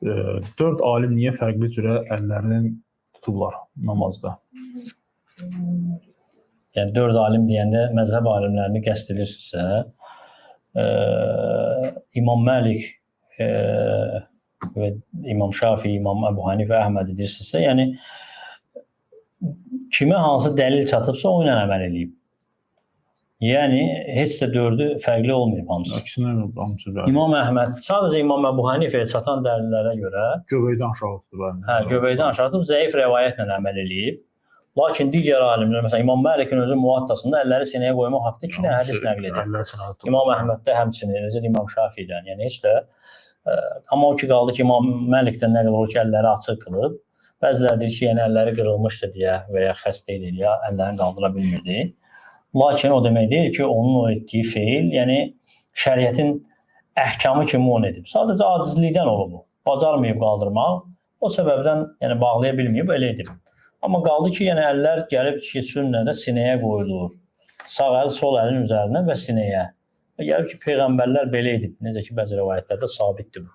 Dörd alim niyə fərqli cürə əllərini tutublar namazda? Yəni 4 alim deyəndə məzhəb alimlərini qəsd edirsinizsə, İmam Məlik və İmam Şafi, İmam Əbu Hanifə, Əhməd edirsinizsə, yəni kimə hansı dəlil çatıbsa o ilə əməl edib. Yəni heç də 4-ü fərqli olmayıb hamısı. Əksinə İmam Əhməd sadəcə İmam Əbu Hanifəyə çatan dəlillərə görə göbəkdən aşağı tutub. Göbəkdən aşağı tutub zəif rəvayətlə əməl edib. Lakin digər alimlər, məsələn İmam Məlikin özü Muvattasında əlləri sinəyə qoymaq haqqında 2 dənə hədis nəql edir. İmam Əhməddə həmçinin, necə İmam Şafiidən, yəni heç də amma o ki qaldı ki, İmam Məlikdən nəql olur ki, əlləri açıq qılıb. Bəziləri deyir ki, yəni əlləri qırılmışdı deyə və ya xəstə idi deyə əllərini qaldıra bilmirdi. Lakin o demək deyil ki, onun o etdiyi feil, yəni şəriətin əhkamı kimi onu edib. Sadəcə acizlikdən olub bu. Bacarmayıb qaldırmaq. O səbəbdən yəni bağlaya bilməyib, elə edib. Amma qaldı ki, yəni əllər gəlib ki, sünnədə sinəyə qoyulur. Sağ əl sol əlin üzərinə və sinəyə. Gəlib ki, peyğəmbərlər belə edib. Necə ki, bəzi rivayətlərdə sabitdir bu.